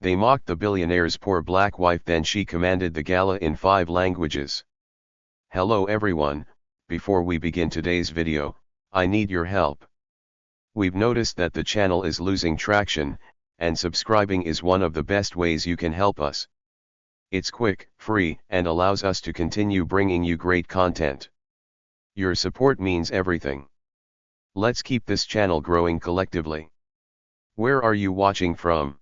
They mocked the billionaire's poor black wife, then she commanded the gala in 5 languages. Hello everyone, before we begin today's video, I need your help. We've noticed that the channel is losing traction, and subscribing is one of the best ways you can help us. It's quick, free, and allows us to continue bringing you great content. Your support means everything. Let's keep this channel growing collectively. Where are you watching from?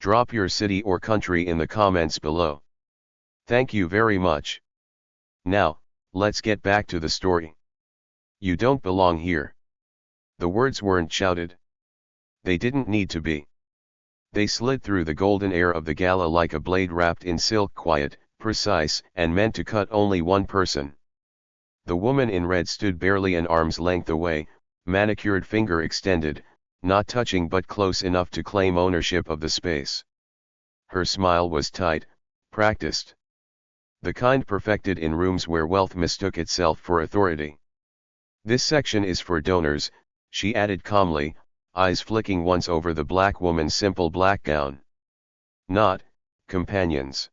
Drop your city or country in the comments below. Thank you very much. Now, let's get back to the story. You don't belong here. The words weren't shouted. They didn't need to be. They slid through the golden air of the gala like a blade wrapped in silk, quiet, precise, and meant to cut only one person. The woman in red stood barely an arm's length away, manicured finger extended, not touching but close enough to claim ownership of the space. Her smile was tight, practiced. The kind perfected in rooms where wealth mistook itself for authority. This section is for donors, she added calmly, eyes flicking once over the black woman's simple black gown. Not companions.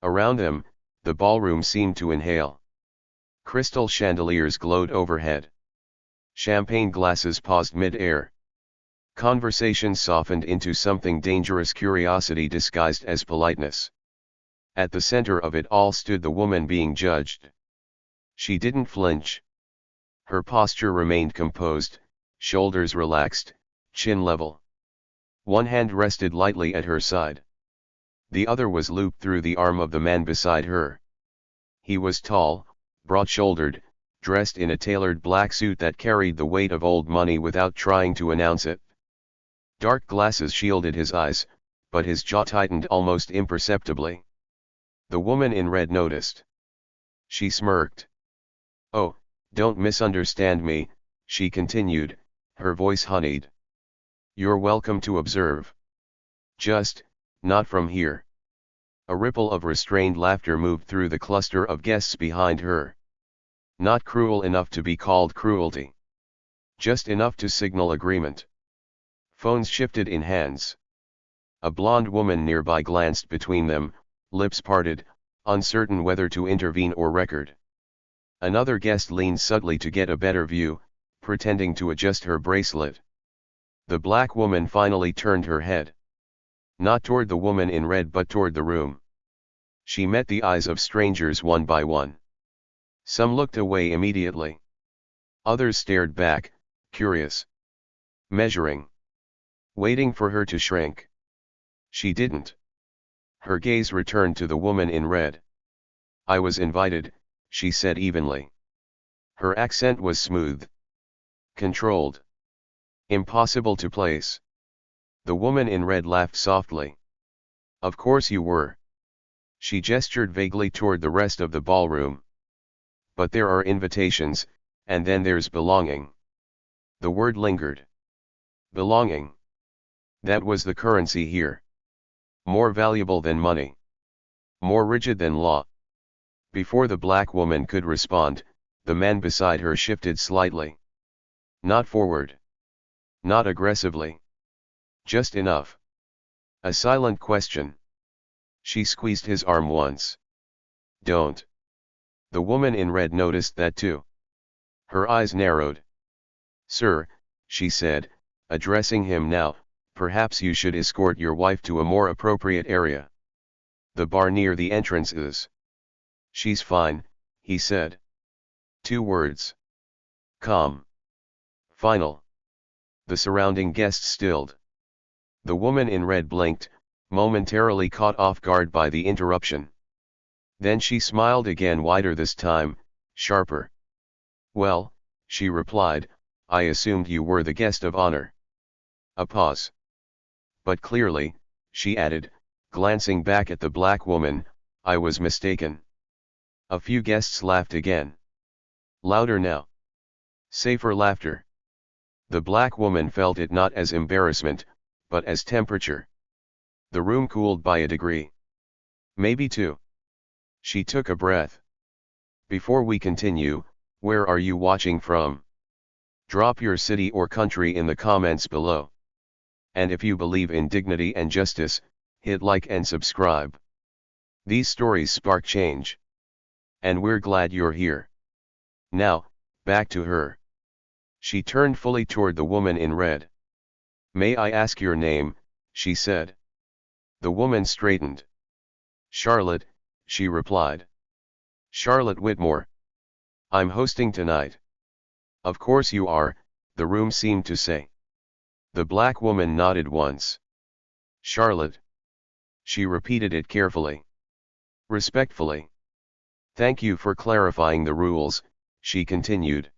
Around them, the ballroom seemed to inhale. Crystal chandeliers glowed overhead. Champagne glasses paused mid-air. Conversations softened into something dangerous, curiosity disguised as politeness. At the center of it all stood the woman being judged. She didn't flinch. Her posture remained composed, shoulders relaxed, chin level. One hand rested lightly at her side. The other was looped through the arm of the man beside her. He was tall, broad-shouldered, dressed in a tailored black suit that carried the weight of old money without trying to announce it. Dark glasses shielded his eyes, but his jaw tightened almost imperceptibly. The woman in red noticed. She smirked. "Oh, don't misunderstand me," she continued, her voice honeyed. "You're welcome to observe. Just, not from here." A ripple of restrained laughter moved through the cluster of guests behind her. Not cruel enough to be called cruelty. Just enough to signal agreement. Phones shifted in hands. A blonde woman nearby glanced between them, lips parted, uncertain whether to intervene or record. Another guest leaned subtly to get a better view, pretending to adjust her bracelet. The black woman finally turned her head. Not toward the woman in red but toward the room. She met the eyes of strangers one by one. Some looked away immediately. Others stared back, curious. Measuring. Waiting for her to shrink. She didn't. Her gaze returned to the woman in red. "I was invited," she said evenly. Her accent was smooth. Controlled. Impossible to place. The woman in red laughed softly. "Of course you were." She gestured vaguely toward the rest of the ballroom. "But there are invitations, and then there's belonging." The word lingered. Belonging. That was the currency here. More valuable than money. More rigid than law. Before the black woman could respond, the man beside her shifted slightly. Not forward. Not aggressively. Just enough. A silent question. She squeezed his arm once. "Don't." The woman in red noticed that too. Her eyes narrowed. "Sir," she said, addressing him now, "perhaps you should escort your wife to a more appropriate area. The bar near the entrance is." "She's fine," he said. 2 words. Calm. Final. The surrounding guests stilled. The woman in red blinked, momentarily caught off guard by the interruption. Then she smiled again, wider this time, sharper. "Well," she replied, "I assumed you were the guest of honor." A pause. "But clearly," she added, glancing back at the black woman, "I was mistaken." A few guests laughed again. Louder now. Safer laughter. The black woman felt it not as embarrassment, but as temperature. The room cooled by a degree. Maybe 2. She took a breath. "Before we continue, where are you watching from? Drop your city or country in the comments below. And if you believe in dignity and justice, hit like and subscribe. These stories spark change. And we're glad you're here. Now, back to her. She turned fully toward the woman in red. May I ask your name, she said. The woman straightened. Charlotte, she replied. Charlotte Whitmore. I'm hosting tonight. Of course you are, the room seemed to say. The black woman nodded once. Charlotte. She repeated it carefully. Respectfully. Thank you for clarifying the rules, she continued.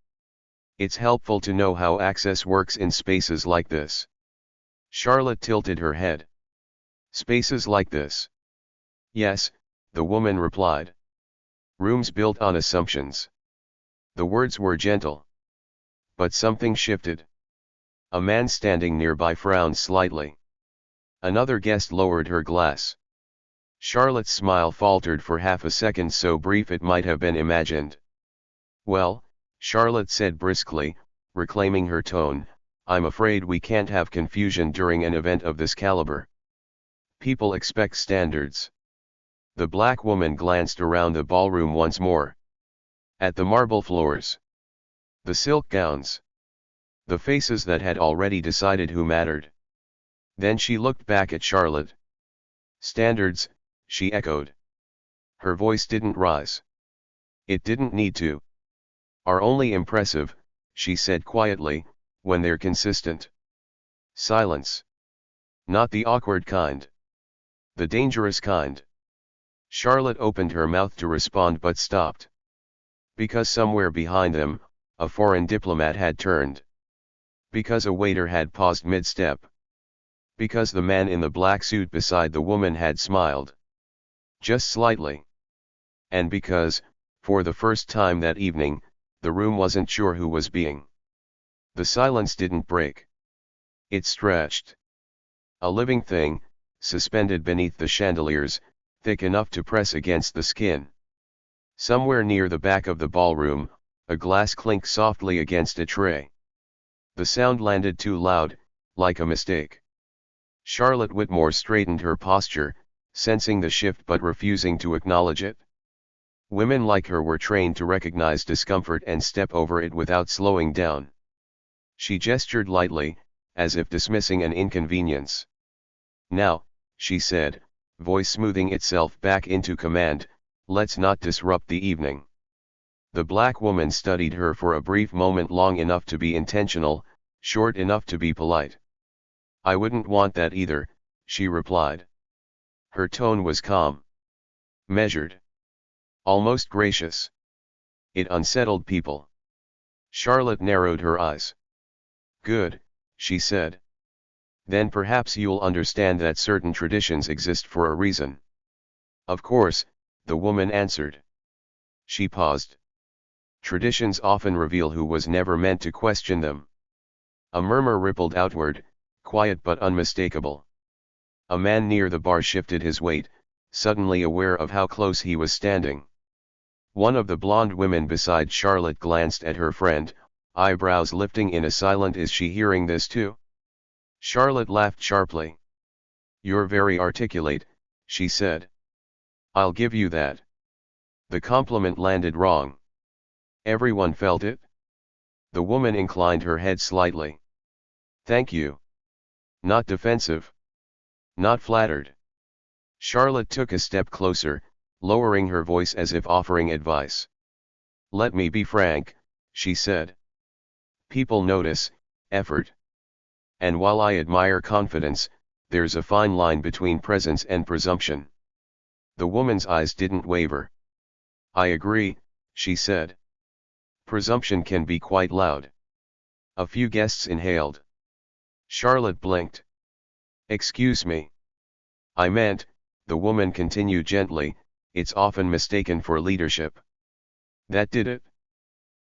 It's helpful to know how access works in spaces like this. Charlotte tilted her head. Spaces like this? Yes, the woman replied. Rooms built on assumptions. The words were gentle. But something shifted. A man standing nearby frowned slightly. Another guest lowered her glass. Charlotte's smile faltered for half a second, so brief it might have been imagined. Well, Charlotte said briskly, reclaiming her tone, I'm afraid we can't have confusion during an event of this caliber. People expect standards. The black woman glanced around the ballroom once more. At the marble floors. The silk gowns. The faces that had already decided who mattered. Then she looked back at Charlotte. Standards, she echoed. Her voice didn't rise. It didn't need to. Are only impressive, she said quietly, when they're consistent. Silence. Not the awkward kind. The dangerous kind. Charlotte opened her mouth to respond but stopped. Because somewhere behind them, a foreign diplomat had turned. Because a waiter had paused mid-step. Because the man in the black suit beside the woman had smiled. Just slightly. And because, for the first time that evening, the room wasn't sure who was being. The silence didn't break. It stretched. A living thing, suspended beneath the chandeliers, thick enough to press against the skin. Somewhere near the back of the ballroom, a glass clinked softly against a tray. The sound landed too loud, like a mistake. Charlotte Whitmore straightened her posture, sensing the shift but refusing to acknowledge it. Women like her were trained to recognize discomfort and step over it without slowing down. She gestured lightly, as if dismissing an inconvenience. Now, she said, voice smoothing itself back into command, let's not disrupt the evening. The black woman studied her for a brief moment, long enough to be intentional, short enough to be polite. I wouldn't want that either, she replied. Her tone was calm. Measured. Almost gracious. It unsettled people. Charlotte narrowed her eyes. Good, she said. Then perhaps you'll understand that certain traditions exist for a reason. Of course, the woman answered. She paused. Traditions often reveal who was never meant to question them. A murmur rippled outward, quiet but unmistakable. A man near the bar shifted his weight, suddenly aware of how close he was standing. One of the blonde women beside Charlotte glanced at her friend, eyebrows lifting in a silent "Is she hearing this too?" Charlotte laughed sharply. You're very articulate, she said. I'll give you that. The compliment landed wrong. Everyone felt it? The woman inclined her head slightly. Thank you. Not defensive. Not flattered. Charlotte took a step closer, lowering her voice as if offering advice. Let me be frank, she said. People notice effort. And while I admire confidence, there's a fine line between presence and presumption. The woman's eyes didn't waver. I agree, she said. Presumption can be quite loud. A few guests inhaled. Charlotte blinked. Excuse me. I meant, the woman continued gently, it's often mistaken for leadership. That did it?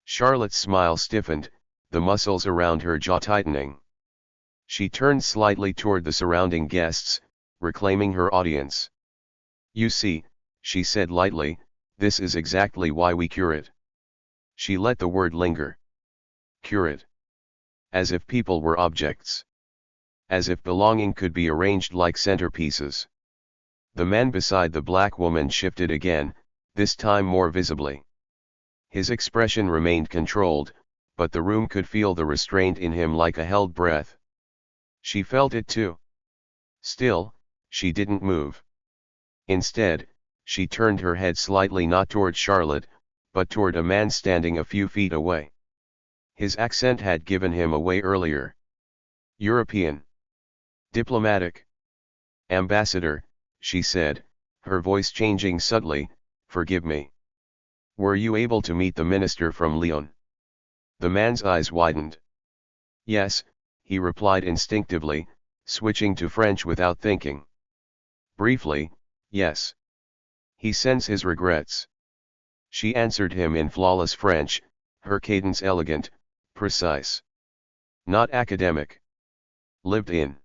Charlotte's smile stiffened, the muscles around her jaw tightening. She turned slightly toward the surrounding guests, reclaiming her audience. You see, she said lightly, this is exactly why we curate. She let the word linger. Curate. As if people were objects. As if belonging could be arranged like centerpieces. The man beside the black woman shifted again, this time more visibly. His expression remained controlled, but the room could feel the restraint in him like a held breath. She felt it too. Still, she didn't move. Instead, she turned her head slightly not toward Charlotte, but toward a man standing a few feet away. His accent had given him away earlier. European. Diplomatic. Ambassador, she said, her voice changing subtly, forgive me. Were you able to meet the minister from Lyon? The man's eyes widened. Yes, he replied instinctively, switching to French without thinking. Briefly, yes. He sends his regrets. She answered him in flawless French, her cadence elegant, precise. Not academic. Lived in.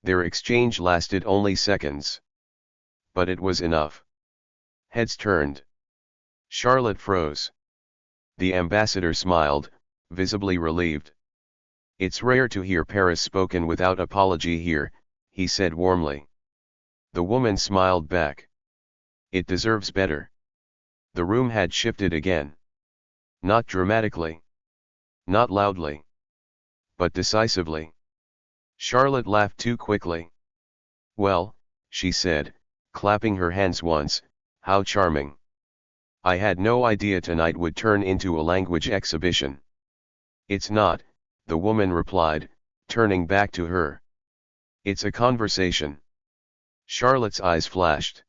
Their exchange lasted only seconds. But it was enough. Heads turned. Charlotte froze. The ambassador smiled, visibly relieved. It's rare to hear Paris spoken without apology here, he said warmly. The woman smiled back. It deserves better. The room had shifted again. Not dramatically. Not loudly. But decisively. Charlotte laughed too quickly. Well, she said, clapping her hands once, how charming. I had no idea tonight would turn into a language exhibition. It's not, the woman replied, turning back to her. It's a conversation. Charlotte's eyes flashed.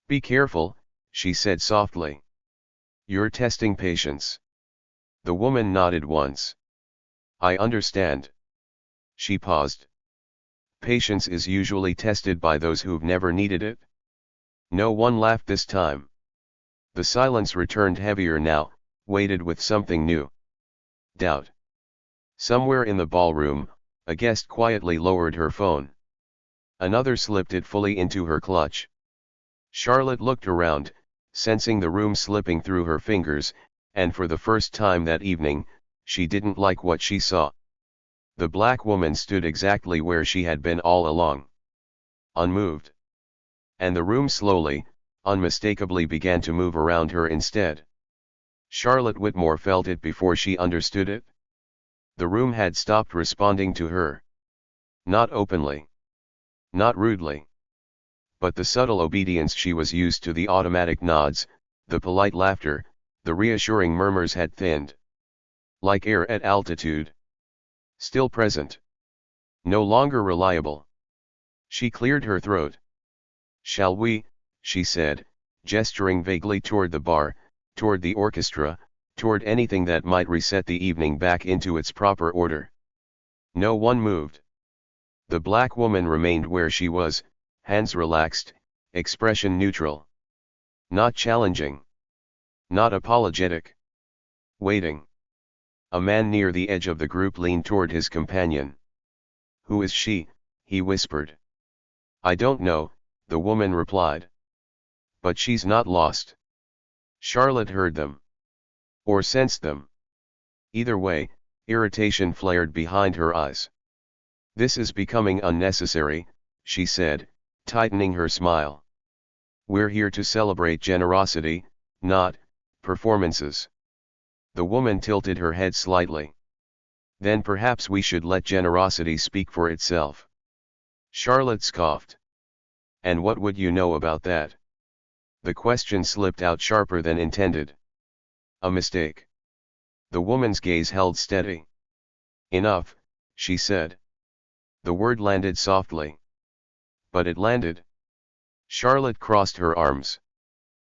Be careful, she said softly. You're testing patience. The woman nodded once. I understand. She paused. Patience is usually tested by those who've never needed it. No one laughed this time. The silence returned heavier now, weighted with something new. Doubt. Somewhere in the ballroom, a guest quietly lowered her phone. Another slipped it fully into her clutch. Charlotte looked around, sensing the room slipping through her fingers, and for the first time that evening, she didn't like what she saw. The black woman stood exactly where she had been all along. Unmoved. And the room slowly, unmistakably began to move around her instead. Charlotte Whitmore felt it before she understood it. The room had stopped responding to her. Not openly. Not rudely. But the subtle obedience she was used to, the automatic nods, the polite laughter, the reassuring murmurs had thinned. Like air at altitude. Still present. No longer reliable. She cleared her throat. Shall we, she said, gesturing vaguely toward the bar, toward the orchestra, toward anything that might reset the evening back into its proper order. No one moved. The black woman remained where she was, hands relaxed, expression neutral. Not challenging. Not apologetic. Waiting. A man near the edge of the group leaned toward his companion. Who is she? He whispered. I don't know, the woman replied. But she's not lost. Charlotte heard them. Or sensed them. Either way, irritation flared behind her eyes. This is becoming unnecessary, she said, tightening her smile. We're here to celebrate generosity, not performances. The woman tilted her head slightly. Then perhaps we should let generosity speak for itself. Charlotte scoffed. And what would you know about that? The question slipped out sharper than intended. A mistake. The woman's gaze held steady. Enough, she said. The word landed softly. But it landed. Charlotte crossed her arms.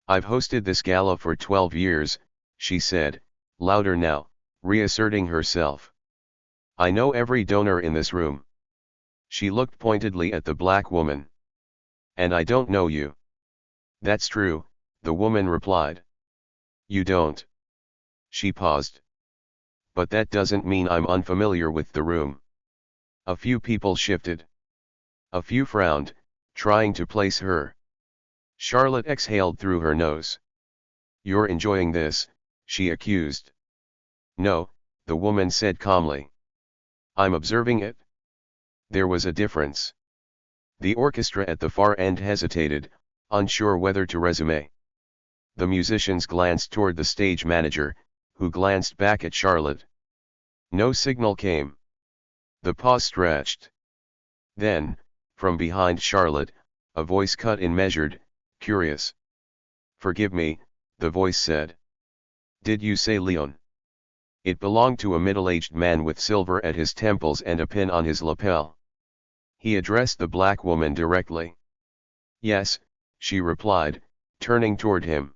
I've hosted this gala for 12 years, she said, louder now, reasserting herself. I know every donor in this room. She looked pointedly at the black woman. And I don't know you. That's true, the woman replied. You don't. She paused. But that doesn't mean I'm unfamiliar with the room. A few people shifted. A few frowned, trying to place her. Charlotte exhaled through her nose. You're enjoying this, she accused. No, the woman said calmly. I'm observing it. There was a difference. The orchestra at the far end hesitated, unsure whether to resume. The musicians glanced toward the stage manager, who glanced back at Charlotte. No signal came. The pause stretched. Then, from behind Charlotte, a voice cut in measured, curious. "Forgive me," the voice said. "Did you say Leon?" It belonged to a middle-aged man with silver at his temples and a pin on his lapel. He addressed the black woman directly. "Yes," she replied, turning toward him.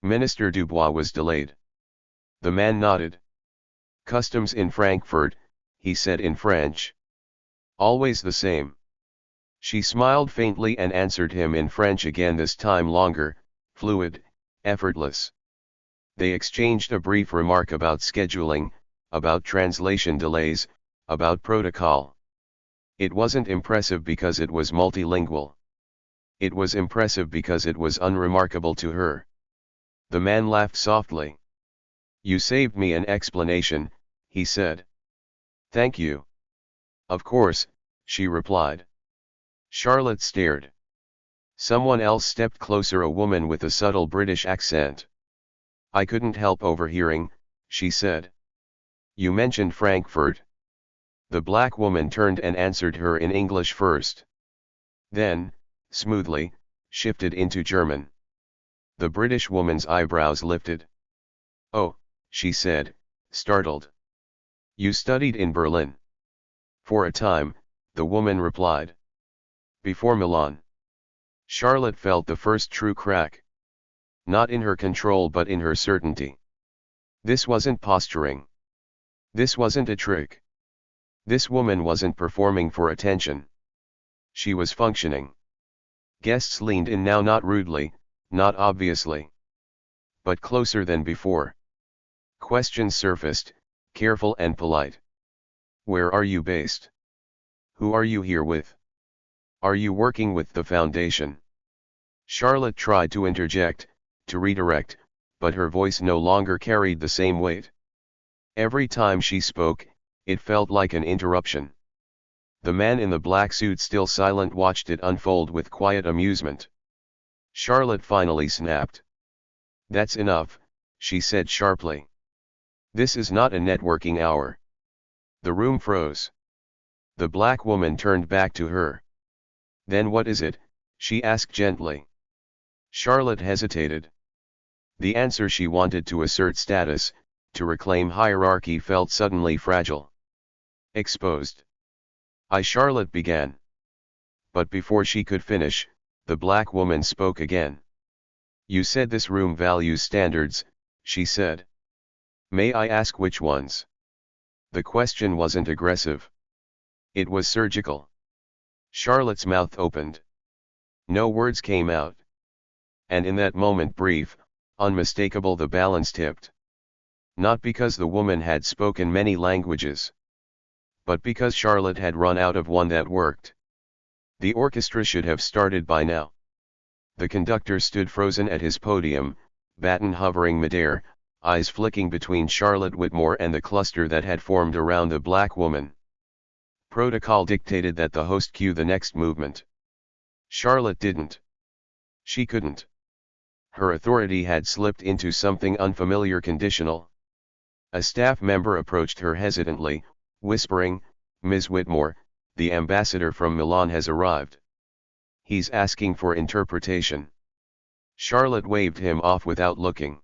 Minister Dubois was delayed. The man nodded. "Customs in Frankfurt," he said in French. "Always the same." She smiled faintly and answered him in French again, this time longer, fluid, effortless. They exchanged a brief remark about scheduling, about translation delays, about protocol. It wasn't impressive because it was multilingual. It was impressive because it was unremarkable to her. The man laughed softly. "You saved me an explanation," he said. "Thank you." "Of course," she replied. Charlotte stared. Someone else stepped closer, a woman with a subtle British accent. "I couldn't help overhearing," she said. "You mentioned Frankfurt." The black woman turned and answered her in English first. Then, smoothly, shifted into German. The British woman's eyebrows lifted. "Oh," she said, startled. "You studied in Berlin?" "For a time," the woman replied. "Before Milan." Charlotte felt the first true crack. Not in her control but in her certainty. This wasn't posturing. This wasn't a trick. This woman wasn't performing for attention. She was functioning. Guests leaned in now, not rudely, not obviously, but closer than before. Questions surfaced, careful and polite. "Where are you based? Who are you here with? Are you working with the foundation?" Charlotte tried to interject, to redirect, but her voice no longer carried the same weight. Every time she spoke, it felt like an interruption. The man in the black suit, still silent, watched it unfold with quiet amusement. Charlotte finally snapped. "That's enough," she said sharply. "This is not a networking hour." The room froze. The black woman turned back to her. "Then what is it?" she asked gently. Charlotte hesitated. The answer she wanted, to assert status, to reclaim hierarchy, felt suddenly fragile. "Exposed." Charlotte began. But before she could finish, the black woman spoke again. "You said this room values standards," she said. "May I ask which ones?" The question wasn't aggressive. It was surgical. Charlotte's mouth opened. No words came out. And in that moment, brief, unmistakable, the balance tipped. Not because the woman had spoken many languages, but because Charlotte had run out of one that worked. The orchestra should have started by now. The conductor stood frozen at his podium, baton hovering midair, eyes flicking between Charlotte Whitmore and the cluster that had formed around the black woman. Protocol dictated that the host cue the next movement. Charlotte didn't. She couldn't. Her authority had slipped into something unfamiliar, conditional. A staff member approached her hesitantly, whispering, "Ms. Whitmore, the ambassador from Milan has arrived. He's asking for interpretation." Charlotte waved him off without looking.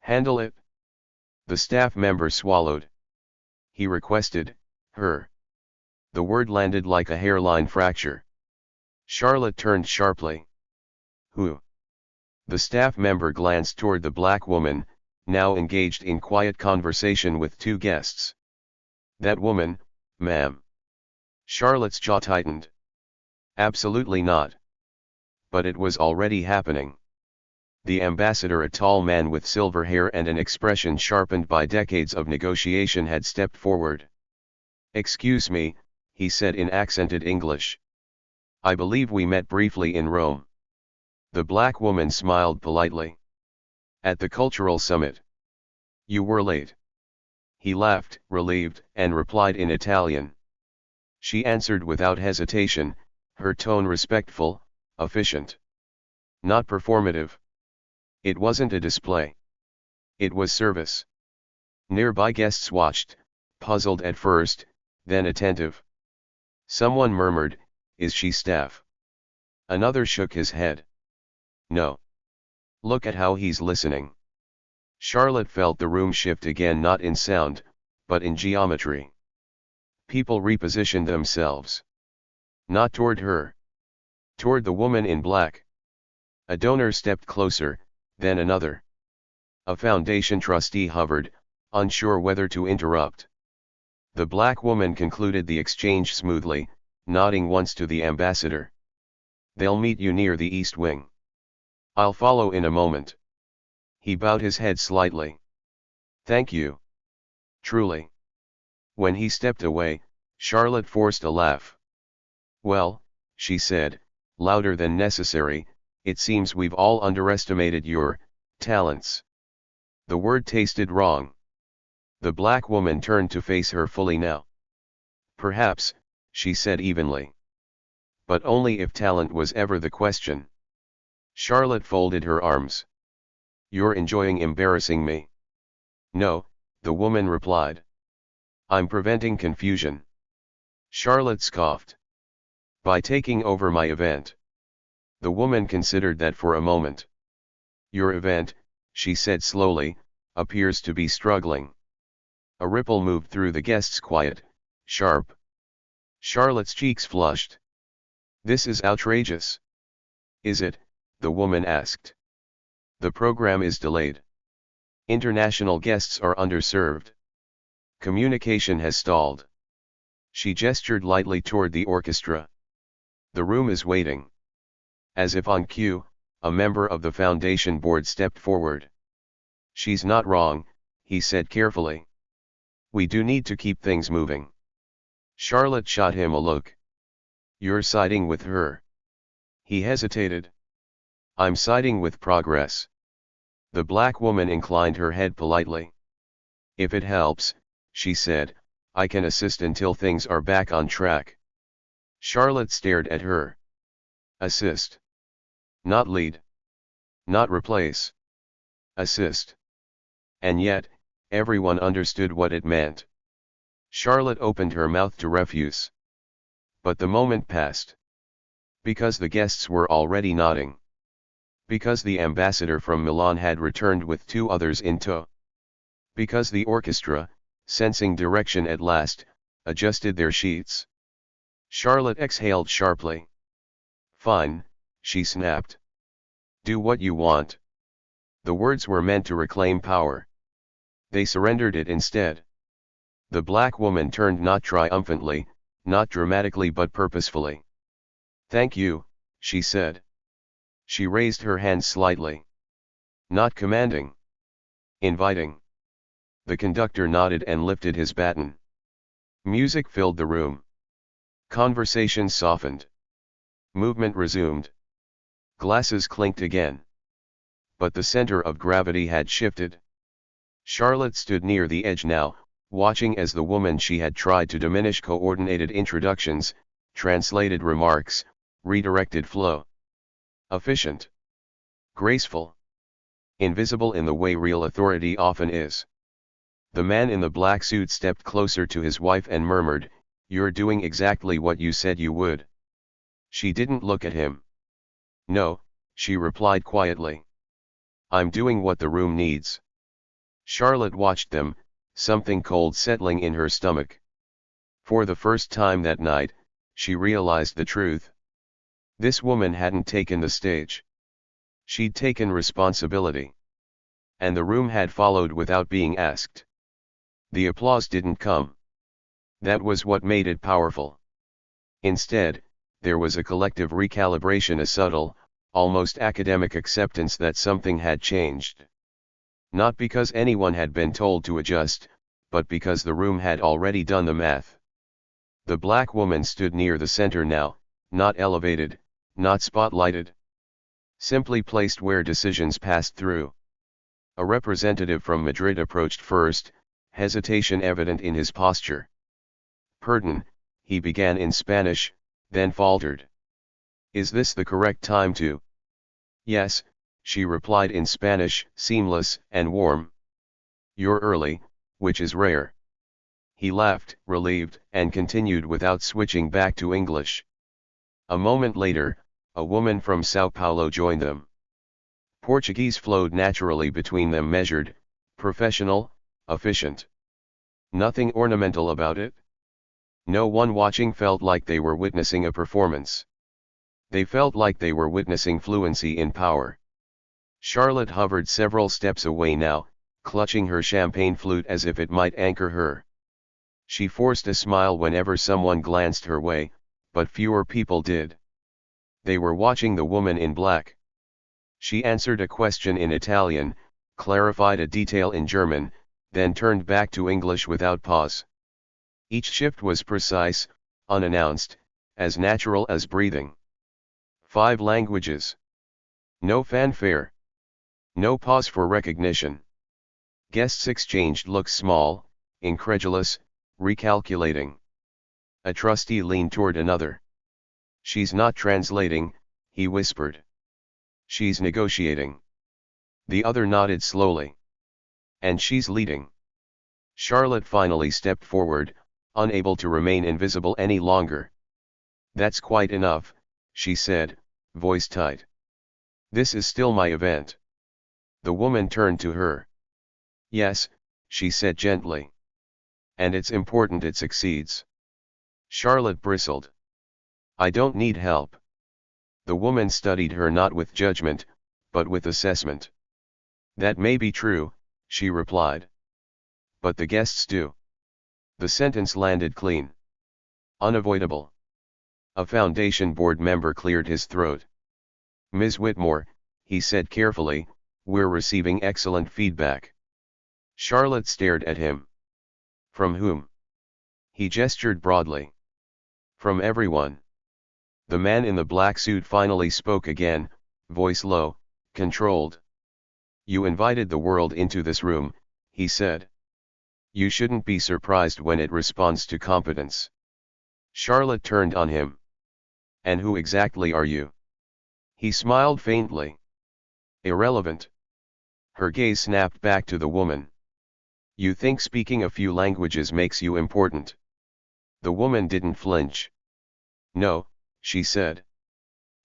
"Handle it." The staff member swallowed. "He requested her." The word landed like a hairline fracture. Charlotte turned sharply. "Who?" The staff member glanced toward the black woman, now engaged in quiet conversation with two guests. "That woman, ma'am." Charlotte's jaw tightened. "Absolutely not." But it was already happening. The ambassador, a tall man with silver hair and an expression sharpened by decades of negotiation, had stepped forward. "Excuse me," he said in accented English. "I believe we met briefly in Rome." The black woman smiled politely. "At the cultural summit." "You were late." He laughed, relieved, and replied in Italian. She answered without hesitation, her tone respectful, efficient. Not performative. It wasn't a display. It was service. Nearby guests watched, puzzled at first, then attentive. Someone murmured, "Is she staff?" Another shook his head. "No. Look at how he's listening." Charlotte felt the room shift again, not in sound, but in geometry. People repositioned themselves. Not toward her. Toward the woman in black. A donor stepped closer, then another. A foundation trustee hovered, unsure whether to interrupt. The black woman concluded the exchange smoothly, nodding once to the ambassador. "They'll meet you near the east wing. I'll follow in a moment." He bowed his head slightly. "Thank you." Truly. When he stepped away, Charlotte forced a laugh. "Well," she said, louder than necessary, "it seems we've all underestimated your talents." The word tasted wrong. The black woman turned to face her fully now. "Perhaps," she said evenly. "But only if talent was ever the question." Charlotte folded her arms. "You're enjoying embarrassing me." "No," the woman replied. "I'm preventing confusion." Charlotte scoffed. "By taking over my event." The woman considered that for a moment. "Your event," she said slowly, "appears to be struggling." A ripple moved through the guests' quiet, sharp. Charlotte's cheeks flushed. "This is outrageous." "Is it?" the woman asked. "The program is delayed. International guests are underserved. Communication has stalled." She gestured lightly toward the orchestra. "The room is waiting." As if on cue, a member of the foundation board stepped forward. "She's not wrong," he said carefully. "We do need to keep things moving." Charlotte shot him a look. "You're siding with her." He hesitated. "I'm siding with progress." The black woman inclined her head politely. "If it helps," she said, "I can assist until things are back on track." Charlotte stared at her. Assist. Not lead. Not replace. Assist. And yet, everyone understood what it meant. Charlotte opened her mouth to refuse. But the moment passed. Because the guests were already nodding. Because the ambassador from Milan had returned with two others in tow. Because the orchestra, sensing direction at last, adjusted their sheets. Charlotte exhaled sharply. "Fine," she snapped. "Do what you want." The words were meant to reclaim power. They surrendered it instead. The black woman turned not triumphantly, not dramatically but purposefully. "Thank you," she said. She raised her hand slightly. Not commanding. Inviting. The conductor nodded and lifted his baton. Music filled the room. Conversation softened. Movement resumed. Glasses clinked again. But the center of gravity had shifted. Charlotte stood near the edge now, watching as the woman she had tried to diminish coordinated introductions, translated remarks, redirected flow. Efficient. Graceful. Invisible in the way real authority often is. The man in the black suit stepped closer to his wife and murmured, "You're doing exactly what you said you would." She didn't look at him. "No," she replied quietly. "I'm doing what the room needs." Charlotte watched them, something cold settling in her stomach. For the first time that night, she realized the truth. This woman hadn't taken the stage. She'd taken responsibility. And the room had followed without being asked. The applause didn't come. That was what made it powerful. Instead, there was a collective recalibration, a subtle, almost academic acceptance that something had changed. Not because anyone had been told to adjust, but because the room had already done the math. The black woman stood near the center now, not elevated, not spotlighted. Simply placed where decisions passed through. A representative from Madrid approached first, hesitation evident in his posture. "Pardon," he began in Spanish, then faltered. Is this the correct time to? Yes, she replied in Spanish, seamless and warm. You're early, which is rare. He laughed, relieved, and continued without switching back to English. A moment later, a woman from Sao Paulo joined them. Portuguese flowed naturally between them, measured, professional, efficient. Nothing ornamental about it. No one watching felt like they were witnessing a performance. They felt like they were witnessing fluency in power. Charlotte hovered several steps away now, clutching her champagne flute as if it might anchor her. She forced a smile whenever someone glanced her way, but fewer people did. They were watching the woman in black. She answered a question in Italian, clarified a detail in German, then turned back to English without pause. Each shift was precise, unannounced, as natural as breathing. 5 languages. No fanfare. No pause for recognition. Guests exchanged looks, small, incredulous, recalculating. A trustee leaned toward another. She's not translating, he whispered. She's negotiating. The other nodded slowly. And she's leading. Charlotte finally stepped forward, unable to remain invisible any longer. That's quite enough, she said, voice tight. This is still my event. The woman turned to her. Yes, she said gently. And it's important it succeeds. Charlotte bristled. I don't need help. The woman studied her not with judgment, but with assessment. That may be true, she replied. But the guests do. The sentence landed clean. Unavoidable. A foundation board member cleared his throat. Ms. Whitmore, he said carefully, we're receiving excellent feedback. Charlotte stared at him. From whom? He gestured broadly. From everyone. The man in the black suit finally spoke again, voice low, controlled. You invited the world into this room, he said. You shouldn't be surprised when it responds to competence. Charlotte turned on him. And who exactly are you? He smiled faintly. Irrelevant. Her gaze snapped back to the woman. You think speaking a few languages makes you important? The woman didn't flinch. No, she said.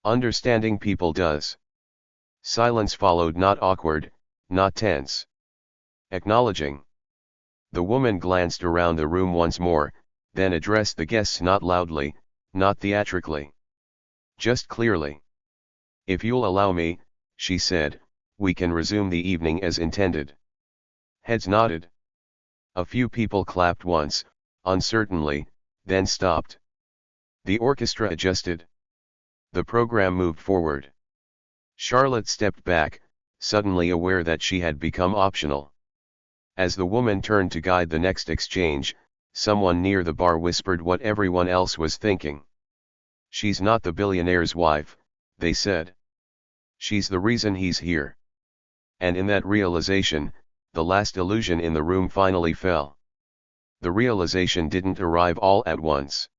Understanding people does. Silence followed, not awkward, not tense. Acknowledging. The woman glanced around the room once more, then addressed the guests not loudly, not theatrically. Just clearly. If you'll allow me, she said, we can resume the evening as intended. Heads nodded. A few people clapped once, uncertainly, then stopped. The orchestra adjusted. The program moved forward. Charlotte stepped back, suddenly aware that she had become optional. As the woman turned to guide the next exchange, someone near the bar whispered what everyone else was thinking. She's not the billionaire's wife, they said. She's the reason he's here. And in that realization, the last illusion in the room finally fell. The realization didn't arrive all at once.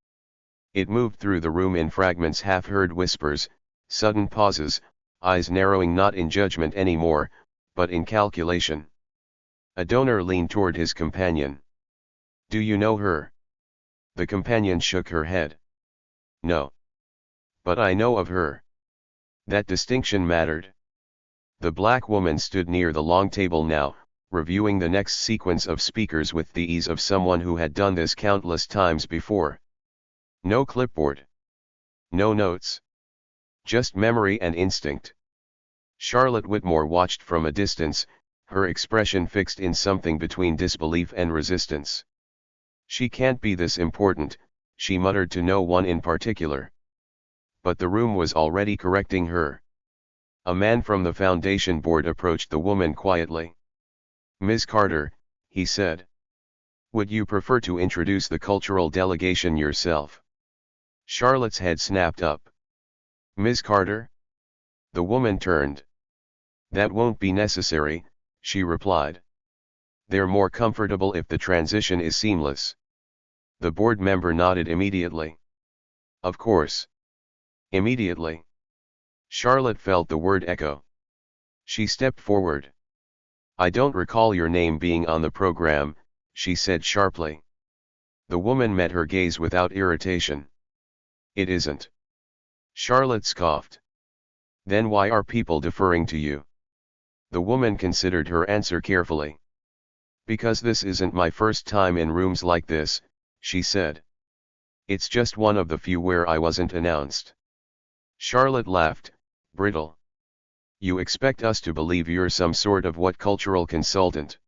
It moved through the room in fragments, half-heard whispers, sudden pauses, eyes narrowing not in judgment anymore, but in calculation. A donor leaned toward his companion. Do you know her? The companion shook her head. No. But I know of her. That distinction mattered. The black woman stood near the long table now, reviewing the next sequence of speakers with the ease of someone who had done this countless times before. No clipboard. No notes. Just memory and instinct. Charlotte Whitmore watched from a distance, her expression fixed in something between disbelief and resistance. She can't be this important, she muttered to no one in particular. But the room was already correcting her. A man from the foundation board approached the woman quietly. Ms. Carter, he said. Would you prefer to introduce the cultural delegation yourself? Charlotte's head snapped up. Ms. Carter? The woman turned. That won't be necessary, she replied. They're more comfortable if the transition is seamless. The board member nodded immediately. Of course. Immediately, Charlotte felt the word echo. She stepped forward. "I don't recall your name being on the program," she said sharply. The woman met her gaze without irritation. "It isn't." Charlotte scoffed. "Then why are people deferring to you?" The woman considered her answer carefully. "Because this isn't my first time in rooms like this," she said. "It's just one of the few where I wasn't announced." Charlotte laughed, brittle. "You expect us to believe you're some sort of what cultural consultant?"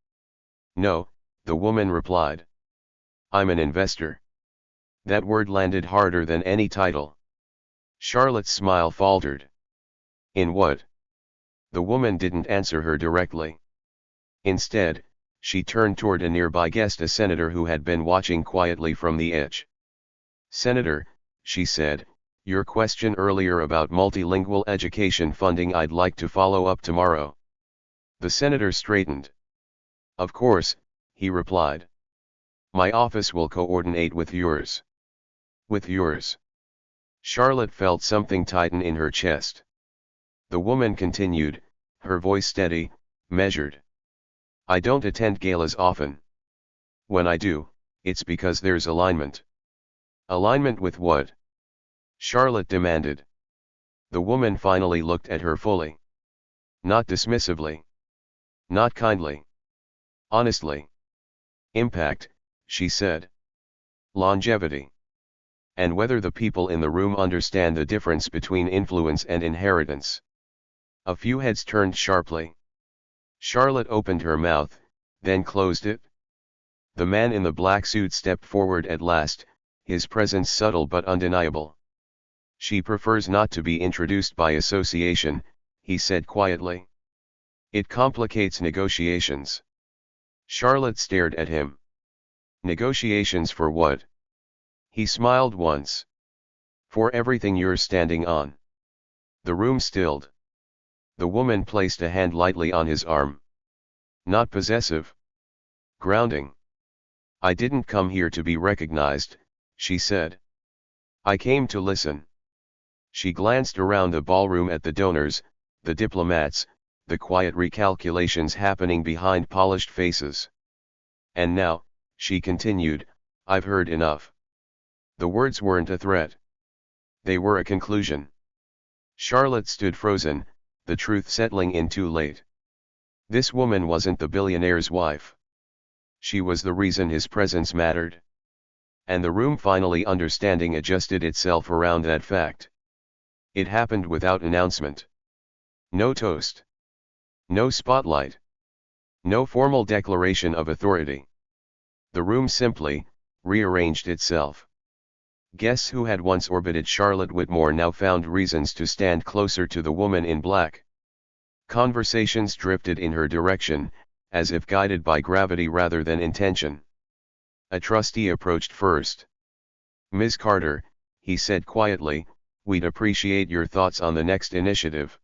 "No," the woman replied. "I'm an investor." That word landed harder than any title. Charlotte's smile faltered. "In what?" The woman didn't answer her directly. Instead, she turned toward a nearby guest, a senator who had been watching quietly from the edge. "Senator," she said, "your question earlier about multilingual education funding I'd like to follow up tomorrow." The senator straightened. "Of course," he replied. "My office will coordinate with yours." "With yours?" Charlotte felt something tighten in her chest. The woman continued, her voice steady, measured. "I don't attend galas often. When I do, it's because there's alignment." "Alignment with what?" Charlotte demanded. The woman finally looked at her fully. Not dismissively. Not kindly. Honestly. "Impact," she said. "Longevity. And whether the people in the room understand the difference between influence and inheritance." A few heads turned sharply. Charlotte opened her mouth, then closed it. The man in the black suit stepped forward at last, his presence subtle but undeniable. "She prefers not to be introduced by association," he said quietly. "It complicates negotiations." Charlotte stared at him. "Negotiations for what?" He smiled once. "For everything you're standing on." The room stilled. The woman placed a hand lightly on his arm. Not possessive. Grounding. "I didn't come here to be recognized," she said. "I came to listen." She glanced around the ballroom at the donors, the diplomats, the quiet recalculations happening behind polished faces. "And now," she continued, "I've heard enough." The words weren't a threat. They were a conclusion. Charlotte stood frozen, the truth settling in too late. This woman wasn't the billionaire's wife. She was the reason his presence mattered. And the room, finally understanding, adjusted itself around that fact. It happened without announcement. No toast. No spotlight. No formal declaration of authority. The room simply rearranged itself. Guests who had once orbited Charlotte Whitmore now found reasons to stand closer to the woman in black. Conversations drifted in her direction, as if guided by gravity rather than intention. A trustee approached first. "Ms. Carter," he said quietly, "we'd appreciate your thoughts on the next initiative."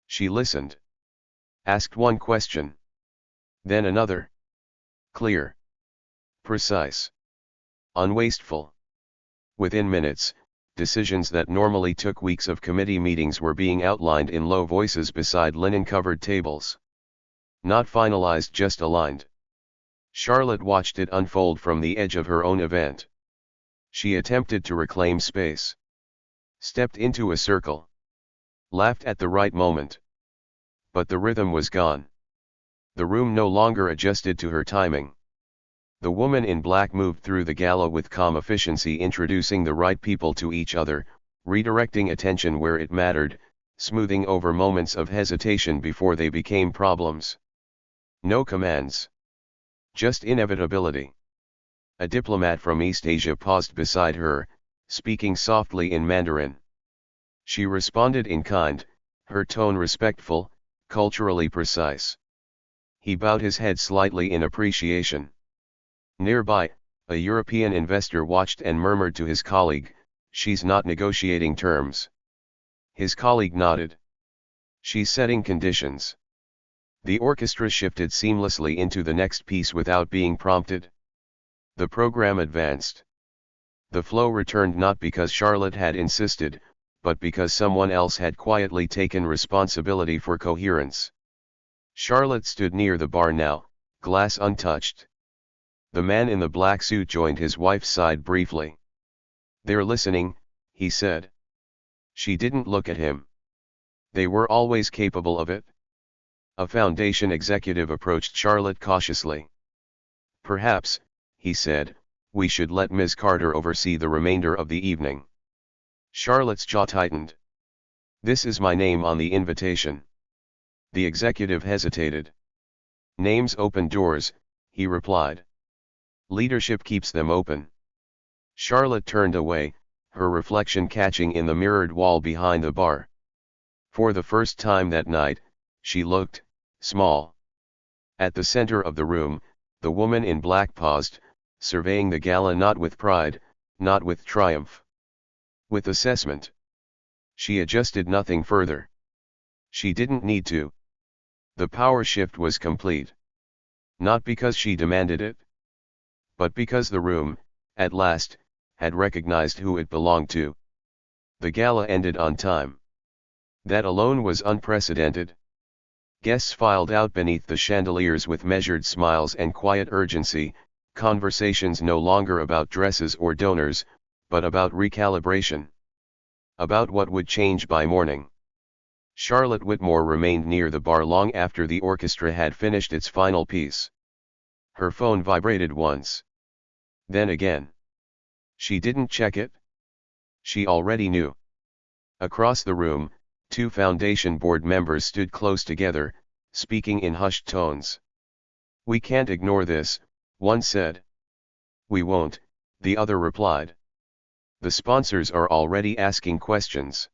She listened. Asked one question. Then another. Clear. Precise. Unwasteful. Within minutes, decisions that normally took weeks of committee meetings were being outlined in low voices beside linen-covered tables. Not finalized, just aligned. Charlotte watched it unfold from the edge of her own event. She attempted to reclaim space. Stepped into a circle. Laughed at the right moment. But the rhythm was gone. The room no longer adjusted to her timing. The woman in black moved through the gala with calm efficiency, introducing the right people to each other, redirecting attention where it mattered, smoothing over moments of hesitation before they became problems. No commands. Just inevitability. A diplomat from East Asia paused beside her, speaking softly in Mandarin. She responded in kind, her tone respectful, culturally precise. He bowed his head slightly in appreciation. Nearby, a European investor watched and murmured to his colleague, "She's not negotiating terms." His colleague nodded. "She's setting conditions." The orchestra shifted seamlessly into the next piece without being prompted. The program advanced. The flow returned, not because Charlotte had insisted, but because someone else had quietly taken responsibility for coherence. Charlotte stood near the bar now, glass untouched. The man in the black suit joined his wife's side briefly. "They're listening," he said. She didn't look at him. They were always capable of it. A Foundation executive approached Charlotte cautiously. "Perhaps," he said, "we should let Ms. Carter oversee the remainder of the evening." Charlotte's jaw tightened. "This is my name on the invitation." The executive hesitated. "Names open doors," he replied. "Leadership keeps them open." Charlotte turned away, her reflection catching in the mirrored wall behind the bar. For the first time that night, she looked small. At the center of the room, the woman in black paused, surveying the gala not with pride, not with triumph. With assessment. She adjusted nothing further. She didn't need to. The power shift was complete. Not because she demanded it, but because the room, at last, had recognized who it belonged to. The gala ended on time. That alone was unprecedented. Guests filed out beneath the chandeliers with measured smiles and quiet urgency, conversations no longer about dresses or donors, but about recalibration. About what would change by morning. Charlotte Whitmore remained near the bar long after the orchestra had finished its final piece. Her phone vibrated once. Then again. She didn't check it. She already knew. Across the room, two Foundation board members stood close together, speaking in hushed tones. "We can't ignore this," one said. "We won't," the other replied. "The sponsors are already asking questions."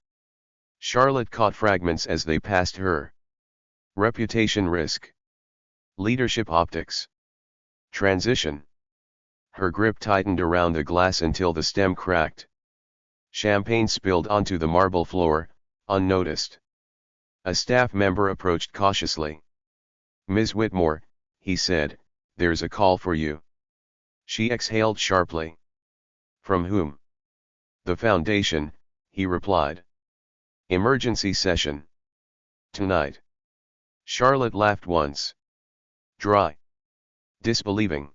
Charlotte caught fragments as they passed her. Reputation risk. Leadership optics. Transition. Her grip tightened around the glass until the stem cracked. Champagne spilled onto the marble floor, unnoticed. A staff member approached cautiously. "Ms. Whitmore," he said, "there's a call for you." She exhaled sharply. "From whom?" "The Foundation," he replied. "Emergency session. Tonight." Charlotte laughed once. Dry. Disbelieving.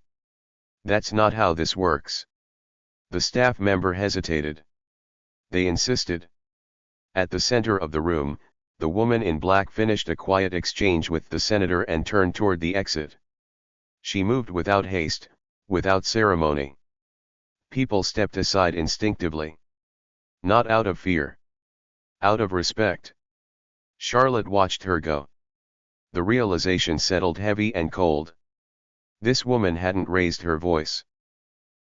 "That's not how this works." The staff member hesitated. "They insisted." At the center of the room, the woman in black finished a quiet exchange with the senator and turned toward the exit. She moved without haste, without ceremony. People stepped aside instinctively. Not out of fear. Out of respect. Charlotte watched her go. The realization settled heavy and cold. This woman hadn't raised her voice.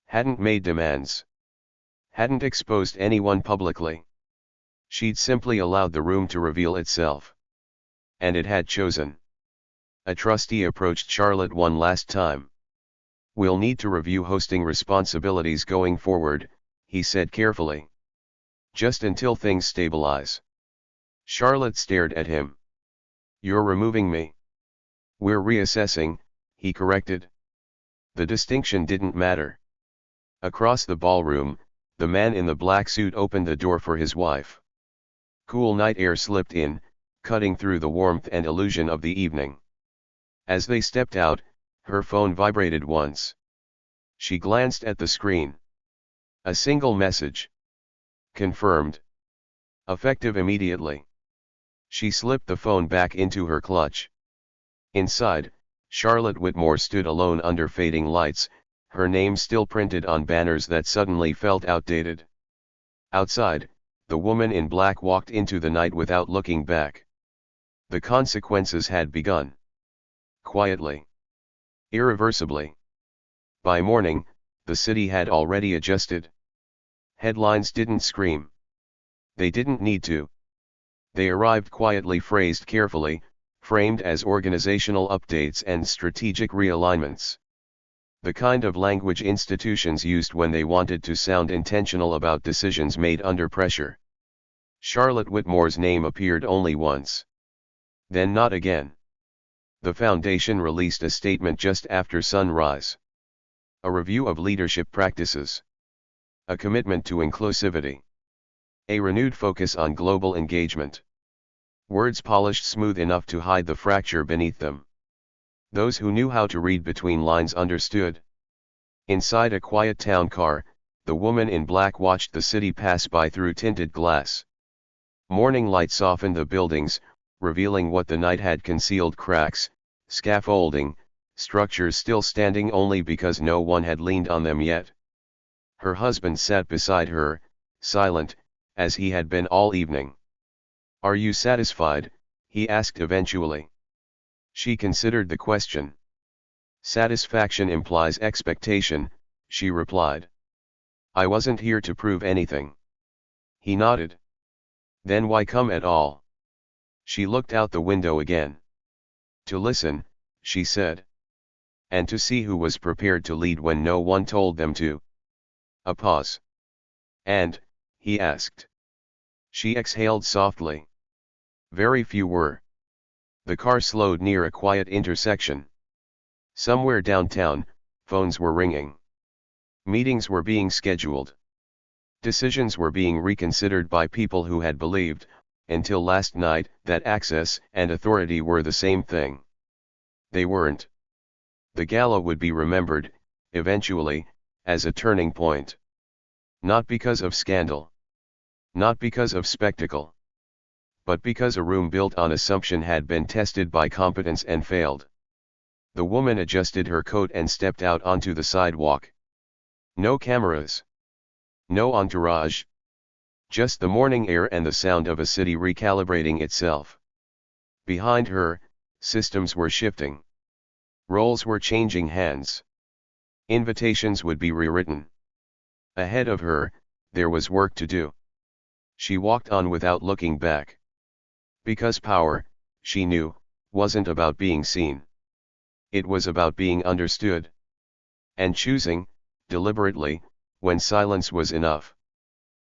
Hadn't made demands. Hadn't exposed anyone publicly. She'd simply allowed the room to reveal itself. And it had chosen. A trustee approached Charlotte one last time. "We'll need to review hosting responsibilities going forward," he said carefully. "Just until things stabilize." Charlotte stared at him. "You're removing me." "We're reassessing," he corrected. The distinction didn't matter. Across the ballroom, the man in the black suit opened the door for his wife. Cool night air slipped in, cutting through the warmth and illusion of the evening. As they stepped out, her phone vibrated once. She glanced at the screen. A single message. Confirmed. Effective immediately. She slipped the phone back into her clutch. Inside, Charlotte Whitmore stood alone under fading lights, her name still printed on banners that suddenly felt outdated. Outside, the woman in black walked into the night without looking back. The consequences had begun. Quietly. Irreversibly. By morning, the city had already adjusted. Headlines didn't scream. They didn't need to. They arrived quietly, phrased carefully, framed as organizational updates and strategic realignments. The kind of language institutions used when they wanted to sound intentional about decisions made under pressure. Charlotte Whitmore's name appeared only once. Then not again. The Foundation released a statement just after sunrise. A review of leadership practices. A commitment to inclusivity. A renewed focus on global engagement. Words polished smooth enough to hide the fracture beneath them. Those who knew how to read between lines understood. Inside a quiet town car, the woman in black watched the city pass by through tinted glass. Morning light softened the buildings, revealing what the night had concealed: cracks, scaffolding, structures still standing only because no one had leaned on them yet. Her husband sat beside her, silent, as he had been all evening. "Are you satisfied?" he asked eventually. She considered the question. "Satisfaction implies expectation," she replied. "I wasn't here to prove anything." He nodded. "Then why come at all?" She looked out the window again. "To listen," she said. "And to see who was prepared to lead when no one told them to." A pause. "And," he asked. She exhaled softly. "Very few were." The car slowed near a quiet intersection. Somewhere downtown, phones were ringing. Meetings were being scheduled. Decisions were being reconsidered by people who had believed, until last night, that access and authority were the same thing. They weren't. The gala would be remembered, eventually, as a turning point. Not because of scandal. Not because of spectacle. But because a room built on assumption had been tested by competence and failed. The woman adjusted her coat and stepped out onto the sidewalk. No cameras. No entourage. Just the morning air and the sound of a city recalibrating itself. Behind her, systems were shifting. Roles were changing hands. Invitations would be rewritten. Ahead of her, there was work to do. She walked on without looking back. Because power, she knew, wasn't about being seen. It was about being understood. And choosing, deliberately, when silence was enough.